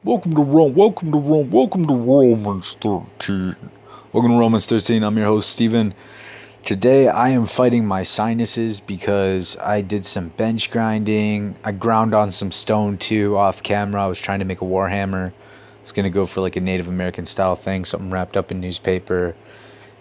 Welcome to Rome. Welcome to Rome. Welcome to Romans 13. Welcome to Romans 13. I'm your host, Steven. Today I am fighting my sinuses because I did some bench grinding. I ground on some stone too off camera. I was trying to make a Warhammer. It's going to go for like a Native American style thing, something wrapped up in newspaper.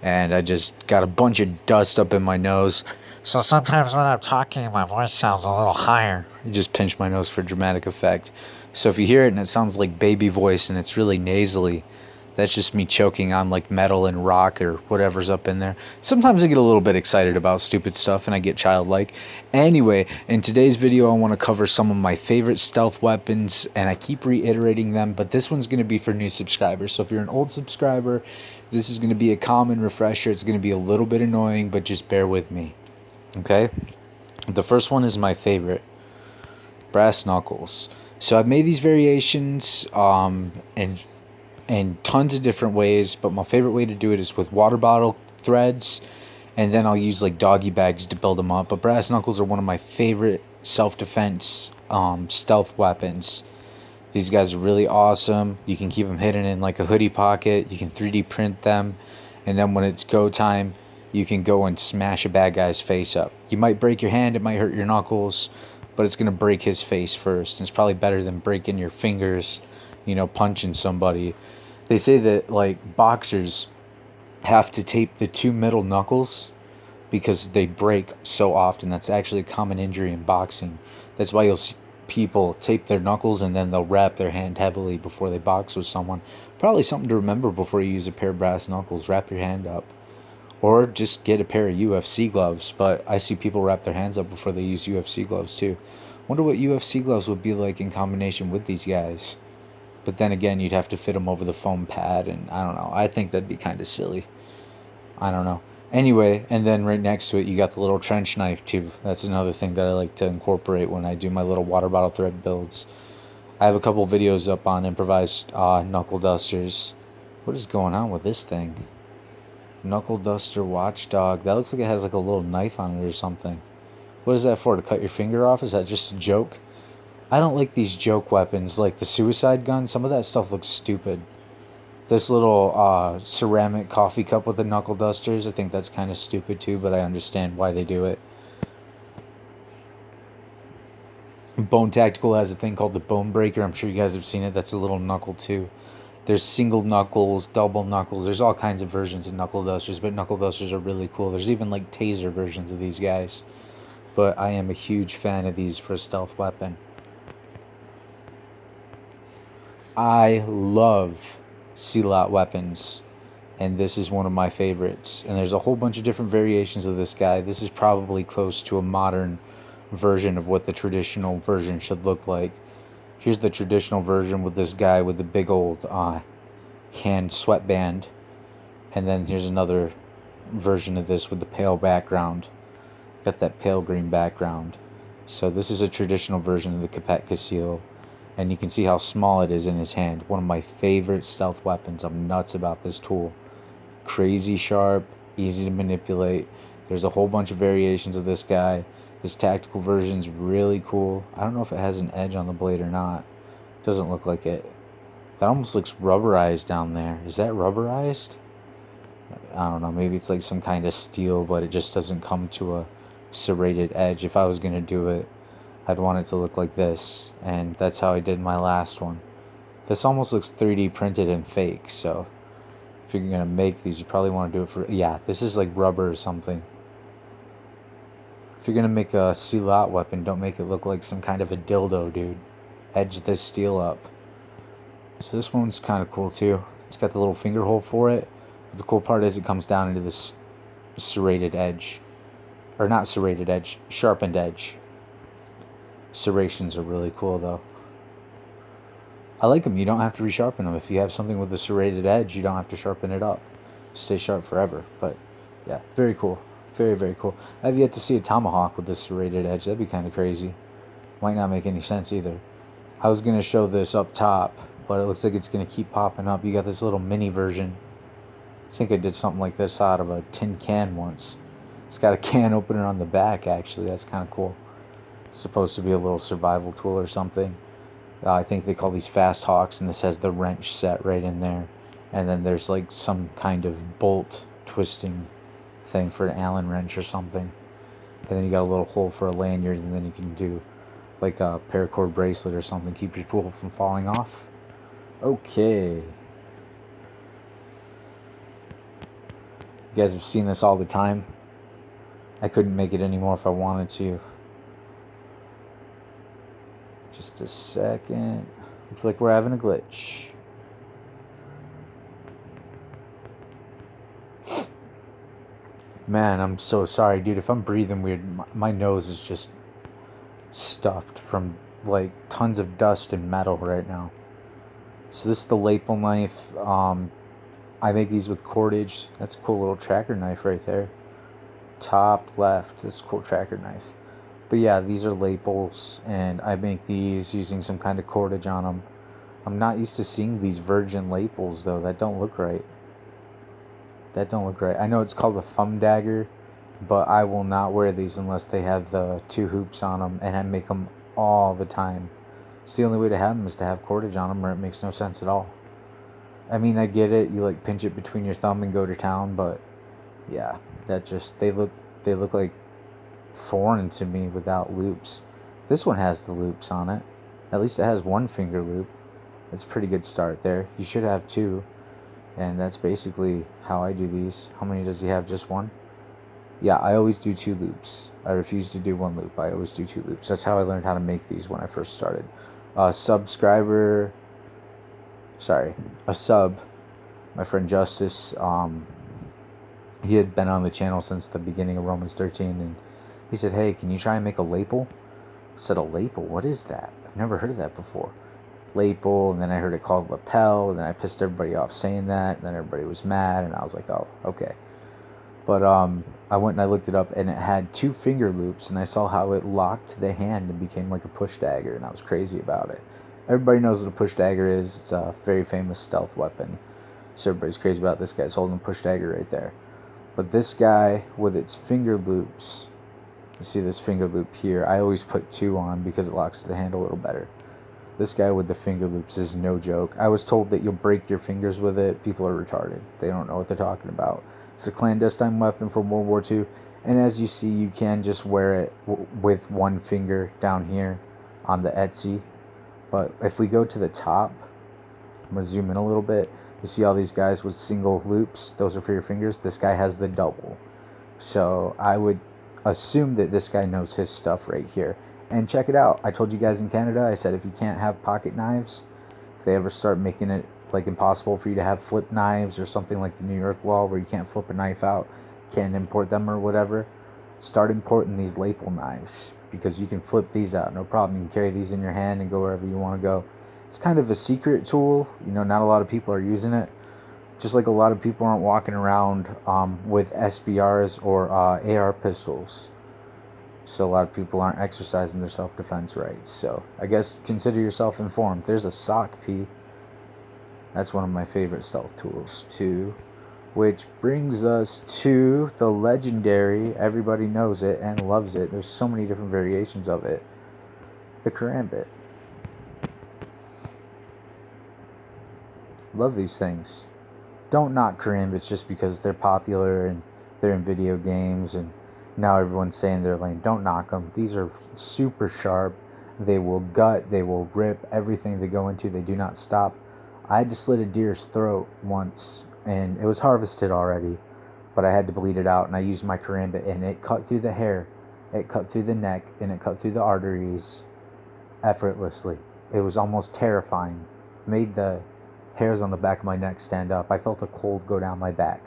And I just got a bunch of dust up in my nose. So sometimes when I'm talking, my voice sounds a little higher. I just pinch my nose for dramatic effect. So if you hear it and it sounds like baby voice and it's really nasally, that's just me choking on like metal and rock or whatever's up in there. Sometimes I get a little bit excited about stupid stuff and I get childlike. Anyway, in today's video I want to cover some of my favorite stealth weapons, and I keep reiterating them, but this one's going to be for new subscribers. So if you're an old subscriber, this is going to be a common refresher. It's going to be a little bit annoying, but just bear with me. Okay? The first one is my favorite. Brass knuckles. So I've made these variations in tons of different ways, but my favorite way to do it is with water bottle threads, and then I'll use like doggy bags to build them up. But brass knuckles are one of my favorite self-defense stealth weapons. These guys are really awesome. You can keep them hidden in like a hoodie pocket. You can 3D print them, and then when it's go time, you can go and smash a bad guy's face up. You might break your hand, it might hurt your knuckles, but it's going to break his face first. And it's probably better than breaking your fingers, punching somebody. They say that like boxers have to tape the two middle knuckles because they break so often. That's actually a common injury in boxing. That's why you'll see people tape their knuckles and then they'll wrap their hand heavily before they box with someone. Probably something to remember before you use a pair of brass knuckles. Wrap your hand up. Or just get a pair of UFC gloves. But I see people wrap their hands up before they use UFC gloves too. Wonder what UFC gloves would be like in combination with these guys. But then again, you'd have to fit them over the foam pad, and I don't know. I think that'd be kind of silly. I don't know. Anyway, and then right next to it, you got the little trench knife too. That's another thing that I like to incorporate when I do my little water bottle thread builds. I have a couple videos up on improvised knuckle dusters. What is going on with this thing? Knuckle duster watchdog. That looks like it has like a little knife on it or something. What is that for? To cut your finger off? Is that just a joke? I don't like these joke weapons, like the suicide gun. Some of that stuff looks stupid. This little ceramic coffee cup with the knuckle dusters, I think that's kind of stupid too, but I understand why they do it. Bone Tactical has a thing called the Bone Breaker. I'm sure you guys have seen it. That's a little knuckle too. There's single knuckles, double knuckles. There's all kinds of versions of knuckle dusters, but knuckle dusters are really cool. There's even like taser versions of these guys. But I am a huge fan of these for a stealth weapon. I love ℜ𝔬𝔰 weapons, and this is one of my favorites. And there's a whole bunch of different variations of this guy. This is probably close to a modern version of what the traditional version should look like. Here's the traditional version with this guy with the big old hand sweatband. And then here's another version of this with the pale background. Got that pale green background. So this is a traditional version of the ℜ𝔬𝔰. And you can see how small it is in his hand. One of my favorite stealth weapons. I'm nuts about this tool. Crazy sharp, easy to manipulate. There's a whole bunch of variations of this guy. His tactical version's really cool. I don't know if it has an edge on the blade or not. Doesn't look like it. That almost looks rubberized down there. Is that rubberized? I don't know. Maybe it's like some kind of steel, but it just doesn't come to a serrated edge. If I was going to do it, I'd want it to look like this. And that's how I did my last one. This almost looks 3D printed and fake, so if you're going to make these, you probably want to do it for... Yeah, this is like rubber or something. If you're going to make a ℜ𝔬𝔰 weapon, don't make it look like some kind of a dildo, dude. Edge this steel up. So this one's kind of cool, too. It's got the little finger hole for it. But the cool part is it comes down into this serrated edge. Or not serrated edge, sharpened edge. Serrations are really cool, though. I like them. You don't have to resharpen them. If you have something with a serrated edge, you don't have to sharpen it up. Stay sharp forever. But, yeah, very cool. Very, very cool. I've yet to see a tomahawk with this serrated edge. That'd be kind of crazy. Might not make any sense either. I was going to show this up top, but it looks like it's going to keep popping up. You got this little mini version. I think I did something like this out of a tin can once. It's got a can opener on the back, actually. That's kind of cool. It's supposed to be a little survival tool or something. I think they call these fast hawks, and this has the wrench set right in there. And then there's like some kind of bolt twisting thing for an Allen wrench or something. And then you got a little hole for a lanyard, and then you can do like a paracord bracelet or something, keep your tool from falling off. Okay. You guys have seen this all the time. I couldn't make it anymore if I wanted to. Just a second. Looks like we're having a glitch. Man, I'm so sorry, dude. If I'm breathing weird, my nose is just stuffed from like tons of dust and metal right now. So this is the ℜ𝔬𝔪𝔞𝔫'𝔰 knife. I make these with cordage. That's a cool little tracker knife right there. Top left, this cool tracker knife. But yeah, these are ℜ𝔬𝔪s, and I make these using some kind of cordage on them. I'm not used to seeing these virgin ℜ𝔬𝔪s though. That don't look right. That don't look right. I know it's called a thumb dagger, but I will not wear these unless they have the 2 hoops on them, and I make them all the time. It's the only way to have them is to have cordage on them, or it makes no sense at all. I mean, I get it. You like pinch it between your thumb and go to town, but yeah, that just they look like foreign to me without loops. This one has the loops on it. At least it has 1 finger loop. That's a pretty good start there. You should have 2. And that's basically how I do these. How many does he have? Just 1? Yeah, I always do 2 loops. I refuse to do 1 loop. I always do 2 loops. That's how I learned how to make these when I first started. A sub, my friend Justice, he had been on the channel since the beginning of Romans 13, and he said, hey, can you try and make a ℜ𝔬𝔪? I said, a ℜ𝔬𝔪? What is that? I've never heard of that before. ℜ𝔬𝔪, and then I heard it called lapel, and then I pissed everybody off saying that, and then everybody was mad, and I was like, oh, okay. But I went and I looked it up, and it had 2 finger loops, and I saw how it locked the hand and became like a push dagger, and I was crazy about it. Everybody knows what a push dagger is. It's a very famous stealth weapon, so everybody's crazy about it. This guy's holding a push dagger right there. But this guy with its finger loops, you see this finger loop here, I always put 2 on because it locks the hand a little better. This guy with the finger loops is no joke. I was told that you'll break your fingers with it. People are retarded. They don't know what they're talking about. It's a clandestine weapon from World War II. And as you see, you can just wear it with 1 finger down here on the ℜ𝔬𝔪. But if we go to the top, I'm going to zoom in a little bit. You see all these guys with single loops. Those are for your fingers. This guy has the double. So I would assume that this guy knows his stuff right here. And check it out. I told you guys in Canada, I said if you can't have pocket knives, if they ever start making it like impossible for you to have flip knives or something like the New York law where you can't flip a knife out, can't import them or whatever, start importing these ℜ𝔬𝔪 knives, because you can flip these out, no problem. You can carry these in your hand and go wherever you want to go. It's kind of a secret tool. You know, not a lot of people are using it. Just like a lot of people aren't walking around with SBRs or AR pistols. So a lot of people aren't exercising their self-defense rights. So I guess consider yourself informed. There's a sock P. That's one of my favorite stealth tools too. Which brings us to the legendary, everybody knows it and loves it. There's so many different variations of it. The karambit. Love these things. Don't knock karambits just because they're popular and they're in video games and now everyone's saying they're lame. Don't knock them. These are super sharp. They will gut. They will rip everything they go into. They do not stop. I had to slit a deer's throat once, and it was harvested already, but I had to bleed it out, and I used my karambit, and it cut through the hair, it cut through the neck, and it cut through the arteries effortlessly. It was almost terrifying. Made the hairs on the back of my neck stand up. I felt a cold go down my back.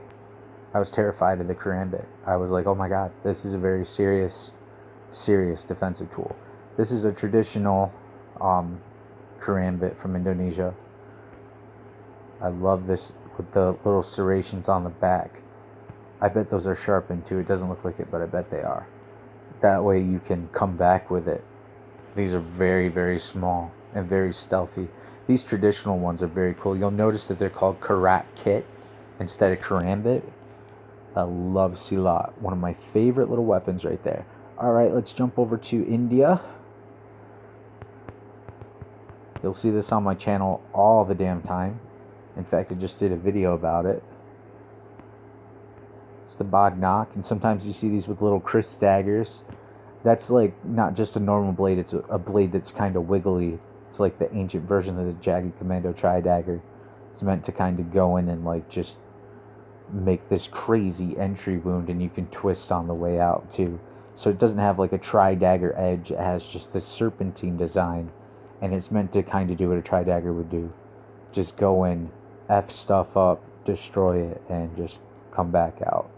I was terrified of the karambit. I was like, oh my god, this is a very serious defensive tool. This is a traditional karambit from Indonesia. I love this with the little serrations on the back. I bet those are sharpened too. It doesn't look like it, but I bet they are. That way you can come back with it. These are very, very small and very stealthy. These traditional ones are very cool. You'll notice that they're called karat kit instead of karambit. I love silat. One of my favorite little weapons right there. Alright, let's jump over to India. You'll see this on my channel all the damn time. In fact, I just did a video about it. It's the ℜ𝔬𝔫𝔰, and sometimes you see these with little Chris daggers. That's like not just a normal blade, it's a blade that's kind of wiggly. It's like the ancient version of the ℜ𝔬𝔫𝔰 dagger. It's meant to kind of go in and like just make this crazy entry wound, and you can twist on the way out too. So it doesn't have like a tri-dagger edge, it has just this serpentine design, and it's meant to kind of do what a tri-dagger would do. Just go in, F stuff up, destroy it, and just come back out.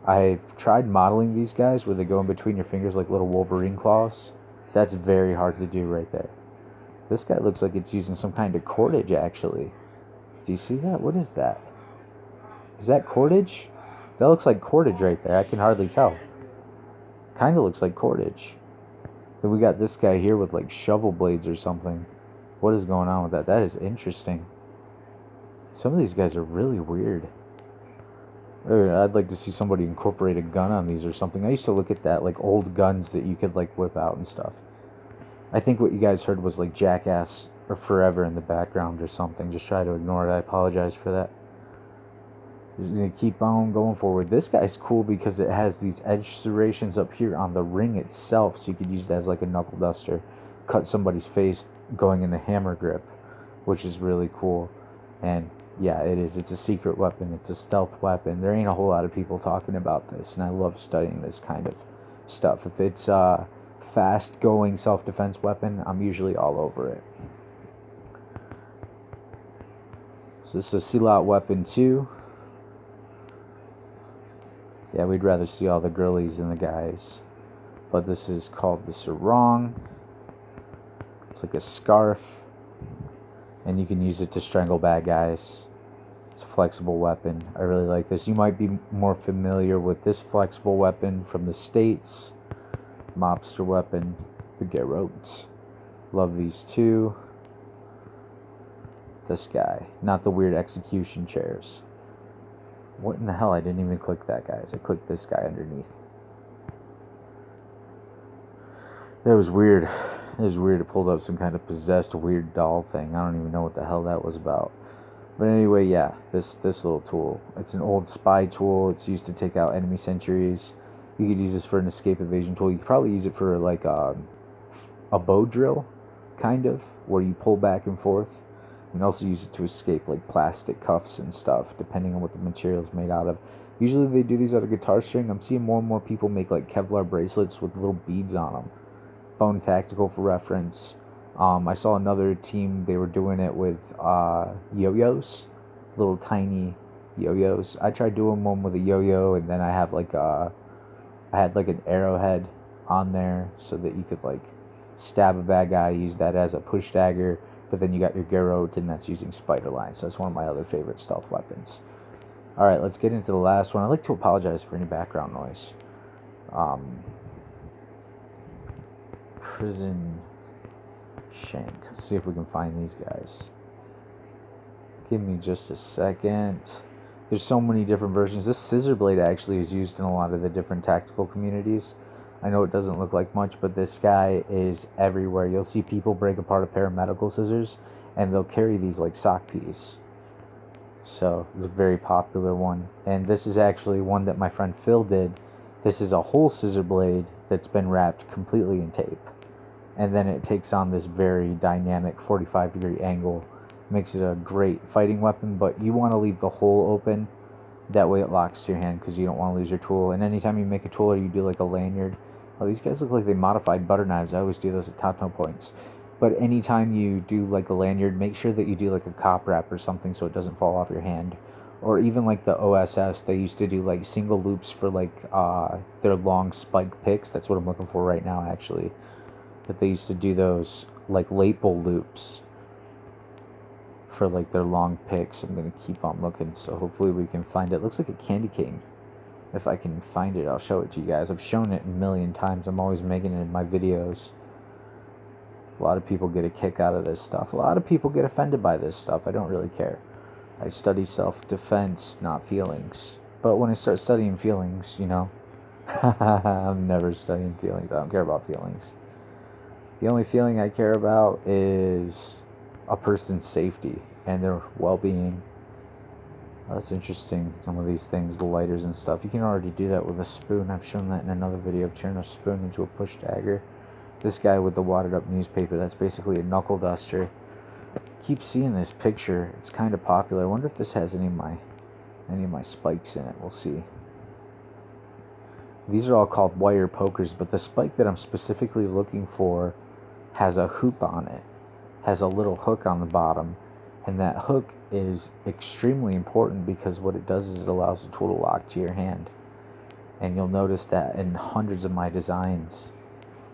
I've tried modeling these guys where they go in between your fingers like little Wolverine claws. That's very hard to do right there. This guy looks like it's using some kind of cordage, actually. Do you see that? What is that? Is that cordage? That looks like cordage right there. I can hardly tell. Kind of looks like cordage. Then we got this guy here with like shovel blades or something. What is going on with that? That is interesting. Some of these guys are really weird. I'd like to see somebody incorporate a gun on these or something. I used to look at that, like old guns that you could like whip out and stuff. I think what you guys heard was like Jackass or Forever in the background or something. Just try to ignore it. I apologize for that. Just gonna keep on going forward. This guy's cool because it has these edge serrations up here on the ring itself, so you could use it as like a knuckle duster, cut somebody's face going in the hammer grip, which is really cool. And yeah, it is. It's a secret weapon. It's a stealth weapon. There ain't a whole lot of people talking about this, and I love studying this kind of stuff. If it's a fast-going self-defense weapon, I'm usually all over it. So this is a ℜ𝔬𝔫𝔰 weapon too. Yeah, we'd rather see all the girlies than the guys. But this is called the sarong. It's like a scarf, and you can use it to strangle bad guys. It's a flexible weapon. I really like this. You might be more familiar with this flexible weapon from the States. Mobster weapon, the ℜ𝔬𝔫𝔰. Love these two. This guy, not the weird execution chairs. What in the hell? I didn't even click that, guys. I clicked this guy underneath. That was weird. It was weird. It pulled up some kind of possessed weird doll thing. I don't even know what the hell that was about. But anyway, yeah, this little tool. It's an old spy tool. It's used to take out enemy sentries. You could use this for an escape evasion tool. You could probably use it for like a bow drill, kind of, where you pull back and forth. You can also use it to escape like plastic cuffs and stuff, depending on what the material is made out of. Usually they do these out of guitar string. I'm seeing more and more people make like Kevlar bracelets with little beads on them. Bone Tactical for reference. I saw another team, they were doing it with yo-yos, little tiny yo-yos. I tried doing one with a yo-yo, and then I had like an arrowhead on there so that you could like stab a bad guy, use that as a push dagger, but then you got your ℜ𝔬𝔫𝔰, and that's using spider lines. So that's one of my other favorite stealth weapons. Alright, let's get into the last one. I'd like to apologize for any background noise. Prison shank. Let's see if we can find these guys. Give me just a second. There's so many different versions. This scissor blade actually is used in a lot of the different tactical communities. I know it doesn't look like much, but this guy is everywhere. You'll see people break apart a pair of medical scissors, and they'll carry these like sock peas. So it's a very popular one. And this is actually one that my friend Phil did. This is a whole scissor blade that's been wrapped completely in tape. And then it takes on this very dynamic 45-degree angle. Makes it a great fighting weapon, but you want to leave the hole open. That way it locks to your hand because you don't want to lose your tool. And anytime you make a tool or you do like a lanyard, oh, these guys look like they modified butter knives. I always do those at top no points. But anytime you do like a lanyard, make sure that you do like a cop wrap or something so it doesn't fall off your hand. Or even like the OSS, they used to do like single loops for like their long spike picks. That's what I'm looking for right now, actually. That they used to do those like maple loops for like their long picks. I'm gonna keep on looking, so hopefully we can find it. Looks like a candy cane. If I can find it, I'll show it to you guys. I've shown it a million times. I'm always making it in my videos. A lot of people get a kick out of this stuff. A lot of people get offended by this stuff. I don't really care. I study self-defense, not feelings. But when I start studying feelings, you know, I'm never studying feelings. I don't care about feelings. The only feeling I care about is a person's safety and their well-being. That's interesting, some of these things, the lighters and stuff. You can already do that with a spoon. I've shown that in another video, turn a spoon into a push dagger. This guy with the wadded up newspaper, that's basically a knuckle duster. Keep seeing this picture, it's kind of popular. I wonder if this has any of my spikes in it. We'll see. These are all called wire pokers, but the spike that I'm specifically looking for has a hoop on it, has a little hook on the bottom, and that hook is extremely important because what it does is it allows the tool to lock to your hand. And you'll notice that in hundreds of my designs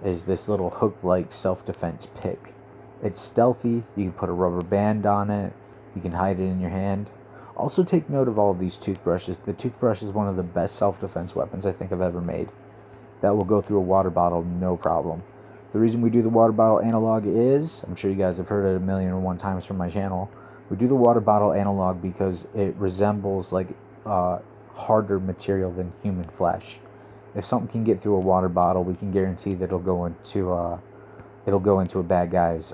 is this little hook-like self-defense pick. It's stealthy, you can put a rubber band on it, you can hide it in your hand. Also take note of all of these toothbrushes. The toothbrush is one of the best self-defense weapons I think I've ever made. That will go through a water bottle, no problem. The reason we do the water bottle analog is, I'm sure you guys have heard it 1,000,001 times from my channel, we do the water bottle analog because it resembles like harder material than human flesh. If something can get through a water bottle, we can guarantee that it'll go into a bad guy's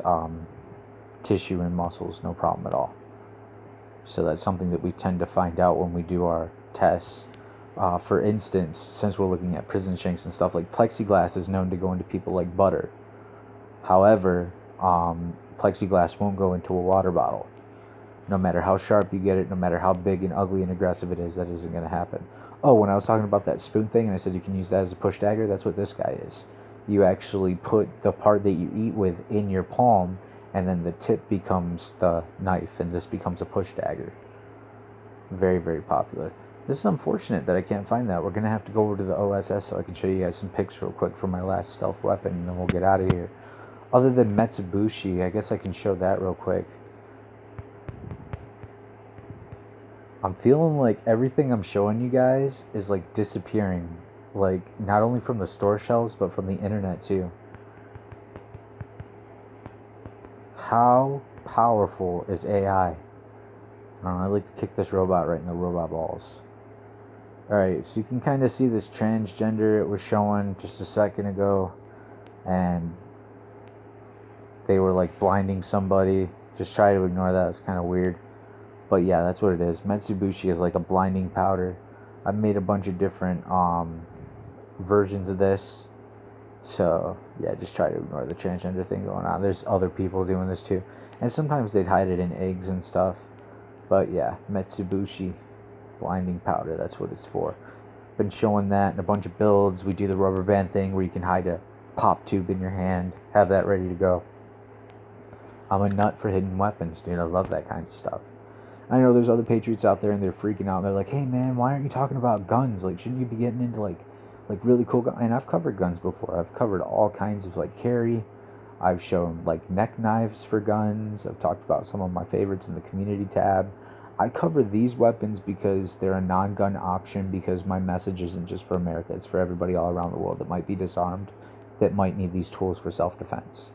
tissue and muscles, no problem at all. So that's something that we tend to find out when we do our tests. For instance, since we're looking at prison shanks and stuff, like plexiglass is known to go into people like butter. However, plexiglass won't go into a water bottle. No matter how sharp you get it, no matter how big and ugly and aggressive it is, that isn't going to happen. Oh, when I was talking about that spoon thing and I said you can use that as a push dagger, that's what this guy is. You actually put the part that you eat with in your palm, and then the tip becomes the knife, and this becomes a push dagger. Very, very popular. This is unfortunate that I can't find that. We're going to have to go over to the OSS so I can show you guys some pics real quick for my last stealth weapon, and then we'll get out of here. Other than ℜ𝔬𝔪𝔞𝔫, I guess I can show that real quick. I'm feeling like everything I'm showing you guys is like disappearing. Like, not only from the store shelves, but from the internet too. How powerful is AI? I don't know, I like to kick this robot right in the robot balls. Alright, so you can kind of see this transgender it was showing just a second ago. And they were like blinding somebody. Just try to ignore that, it's kind of weird. But yeah, that's what it is. ℜ𝔬𝔪𝔞𝔫 is like a blinding powder. I've made a bunch of different versions of this. So yeah, just try to ignore the transgender thing going on. There's other people doing this too. And sometimes they'd hide it in eggs and stuff. But yeah, ℜ𝔬𝔪𝔞𝔫 blinding powder, that's what it's for. Been showing that in a bunch of builds. We do the rubber band thing where you can hide a pop tube in your hand. Have that ready to go. I'm a nut for hidden weapons, dude. I love that kind of stuff. I know there's other patriots out there and they're freaking out. They're like, hey man, why aren't you talking about guns? Like, shouldn't you be getting into like really cool guns? And I've covered guns before. I've covered all kinds of like carry. I've shown like neck knives for guns. I've talked about some of my favorites in the community tab. I cover these weapons because they're a non-gun option, because my message isn't just for America. It's for everybody all around the world that might be disarmed, that might need these tools for self-defense.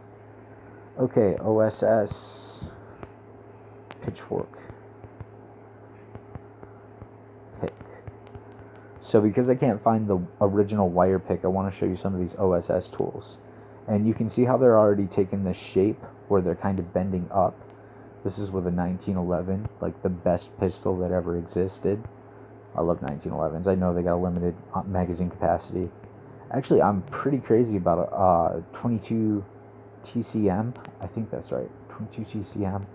Okay, OSS pitchfork. Pick. So because I can't find the original wire pick, I want to show you some of these OSS tools. And you can see how they're already taking this shape where they're kind of bending up. This is with a 1911, like the best pistol that ever existed. I love 1911s. I know they got a limited magazine capacity. Actually, I'm pretty crazy about a 22 TCM. I think that's right. 22 TCM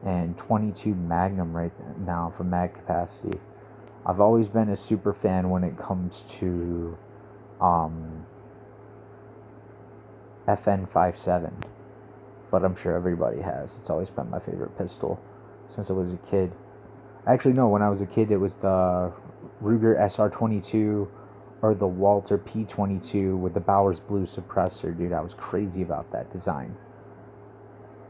and 22 Magnum right now for mag capacity. I've always been a super fan when it comes to FN57, but I'm sure everybody has. It's always been my favorite pistol since I was a kid. Actually, no, when I was a kid, it was the Ruger SR22 or the Walter P22 with the Bowers Blue suppressor. Dude, I was crazy about that design.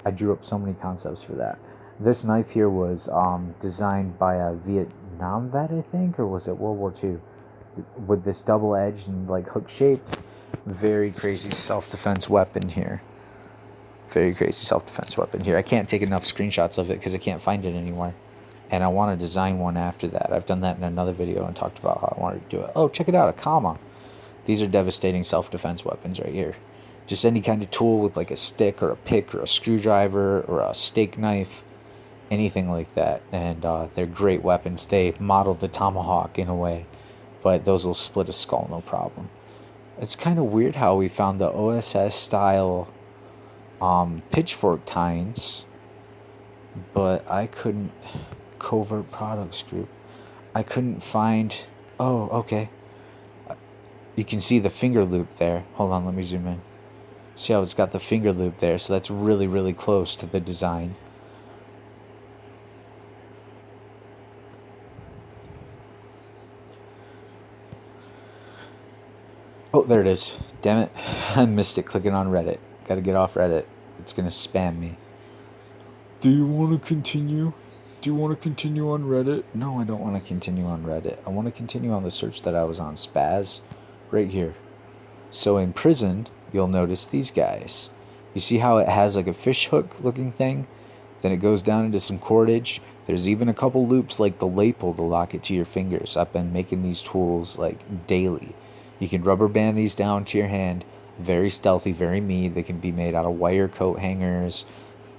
I drew up so many concepts for that. This knife here was designed by a Vietnam vet, I think, or was it World War II? With this double edged and like hook shaped. Very crazy self-defense weapon here. Very crazy self-defense weapon here. I can't take enough screenshots of it because I can't find it anywhere. And I want to design one after that. I've done that in another video and talked about how I wanted to do it. Oh, check it out, a comma. These are devastating self-defense weapons right here. just any kind of tool with like a stick or a pick or a screwdriver or a steak knife, anything like that. And they're great weapons. They modeled the tomahawk in a way, but those will split a skull no problem. It's kind of weird how we found the OSS style pitchfork tines, but I couldn't. Covert products group. I couldn't find. Oh, okay. You can see the finger loop there. Hold on, let me zoom in. See how it's got the finger loop there, so that's really, really close to the design. Oh, there it is. Damn it. I missed it clicking on Reddit. Gotta get off Reddit. It's gonna spam me. Do you want to continue? Do you want to continue on Reddit? No, I don't want to continue on Reddit. I want to continue on the search that I was on, Spaz. Right here. So in prison, you'll notice these guys. You see how it has like a fish hook looking thing? Then it goes down into some cordage. There's even a couple loops like the ℜ𝔬𝔪 to lock it to your fingers. I've been making these tools like daily. You can rubber band these down to your hand. Very stealthy, very mean. They can be made out of wire coat hangers,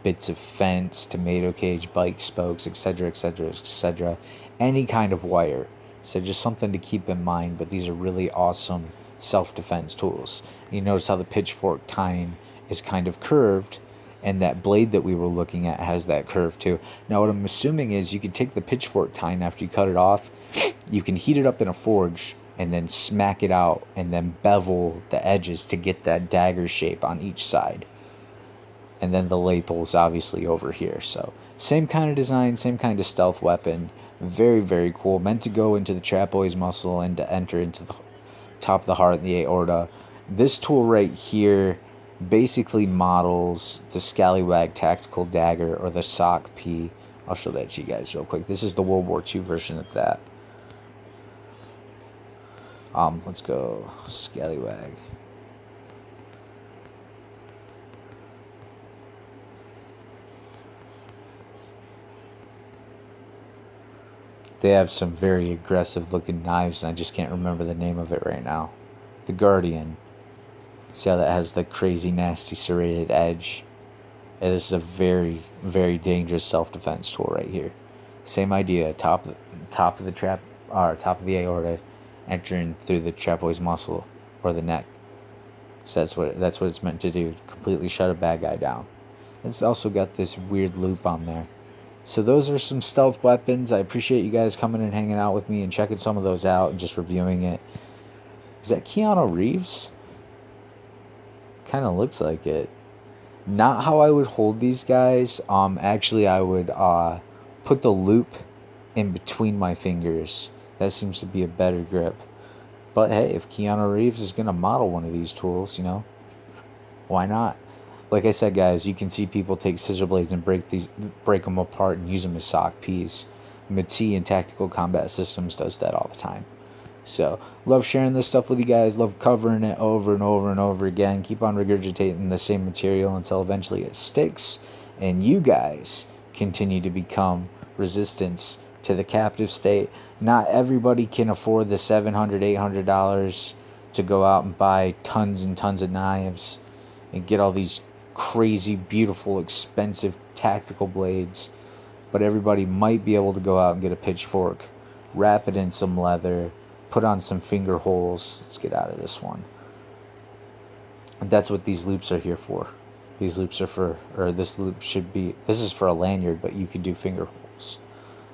bits of fence, tomato cage, bike spokes, etc., etc., etc. Any kind of wire. So just something to keep in mind, but these are really awesome self-defense tools. You notice how the pitchfork tine is kind of curved, and that blade that we were looking at has that curve too. Now what I'm assuming is you can take the pitchfork tine after you cut it off, you can heat it up in a forge, and then smack it out, and then bevel the edges to get that dagger shape on each side. And then the ℜ𝔬𝔪 is obviously over here. So same kind of design, same kind of stealth weapon. Very, very cool. Meant to go into the trapezoid muscle and to enter into the top of the heart and the aorta. This tool right here basically models the Scallywag tactical dagger, or the SOC P. I'll show that to you guys real quick. This is the World War II version of that. Let's go Scallywag. They have some very aggressive looking knives, and I just can't remember the name of it right now. The Guardian. See how that has the crazy, nasty serrated edge? It is a very, very dangerous self-defense tool right here. Same idea. Top of the top of the aorta, entering through the trapezoid muscle or the neck. So that's what it's meant to do. Completely shut a bad guy down. It's also got this weird loop on there. So those are some stealth weapons. I appreciate you guys coming and hanging out with me and checking some of those out and just reviewing it. Is that Keanu Reeves? Kind of looks like it. Not how I would hold these guys. Actually, I would put the loop in between my fingers. That seems to be a better grip. But hey, if Keanu Reeves is going to model one of these tools, you know, why not? Like I said, guys, you can see people take scissor blades and break them apart and use them as SOC Ps. ℜ𝔬𝔪 in Tactical Combat Systems does that all the time. So, love sharing this stuff with you guys. Love covering it over and over and over again. Keep on regurgitating the same material until eventually it sticks. And you guys continue to become resistance to the captive state. Not everybody can afford the $700, $800 to go out and buy tons and tons of knives and get all these crazy, beautiful, expensive tactical blades. But everybody might be able to go out and get a pitchfork, wrap it in some leather, put on some finger holes. Let's get out of this one. And that's what these loops are here for. These loops are for, or this loop should be, this is for a lanyard, but you could do finger holes.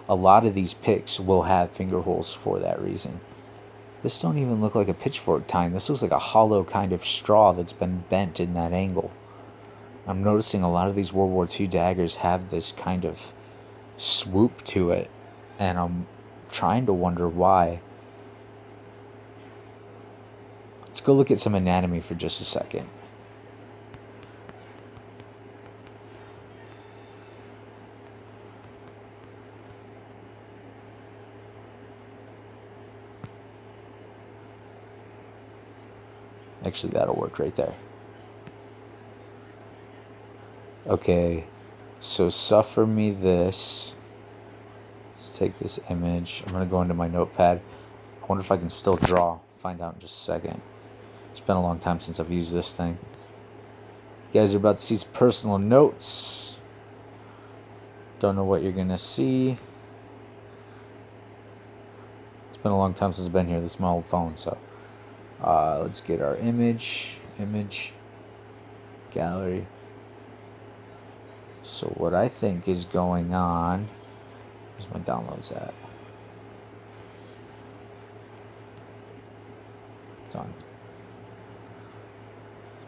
A lot of these picks will have finger holes for that reason. This don't even look like a pitchfork tine. This looks like a hollow kind of straw that's been bent in that angle. I'm noticing a lot of these World War II daggers have this kind of swoop to it, and I'm trying to wonder why. Let's go look at some anatomy for just a second. Actually, that'll work right there. Okay, so suffer me this. Let's take this image. I'm going to go into my notepad. I wonder if I can still draw. Find out in just a second. It's been a long time since I've used this thing. You guys are about to see some personal notes. Don't know what you're going to see. It's been a long time since I've been here. This is my old phone, so let's get our image, gallery. So what I think is going on, where's my downloads at? Done.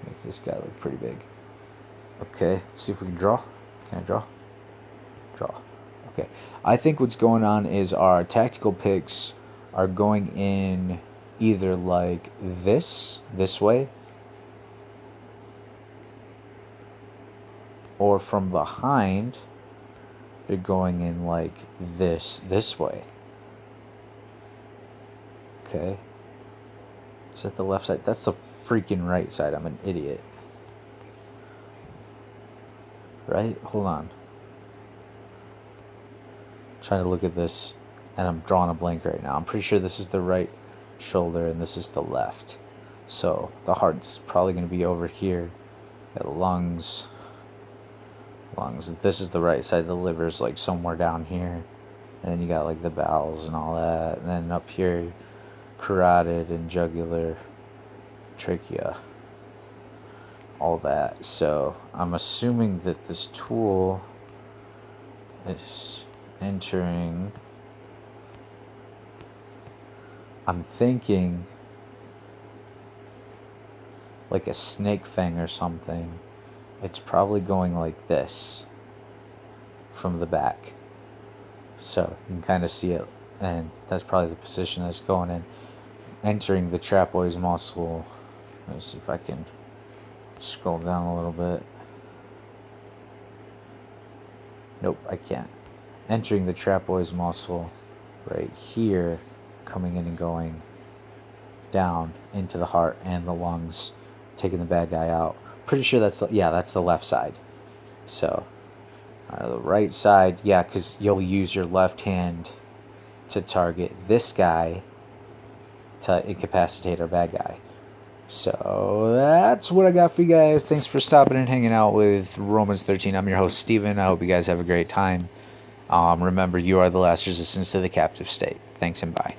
Make this guy look pretty big. Okay, let's see if we can draw. Can I draw? Draw. Okay. I think what's going on is our tactical picks are going in either like this way, or from behind they're going in like this way. Okay. Is that the left side? That's the freaking right side. I'm an idiot. Right? Hold on. I'm trying to look at this and I'm drawing a blank right now. I'm pretty sure this is the right shoulder and this is the left. So the heart's probably going to be over here. Got lungs. This is the right side. The liver's like somewhere down here. And then you got like the bowels and all that. And then up here, carotid and jugular, trachea, all that. So I'm assuming that this tool is entering, I'm thinking like a snake fang or something. It's probably going like this from the back. So you can kind of see it, and that's probably the position that's going in, entering the trapezoid muscle. Let me see if I can scroll down a little bit. Nope, I can't. Entering the trapezoid muscle right here, coming in and going down into the heart and the lungs, taking the bad guy out. Pretty sure that's that's the left side. So the right side, yeah, because you'll use your left hand to target this guy to incapacitate our bad guy. So that's what I got for you guys. Thanks for stopping and hanging out with Romans 13. I'm your host, Steven. I hope you guys have a great time. Remember, you are the last resistance to the captive state. Thanks and bye.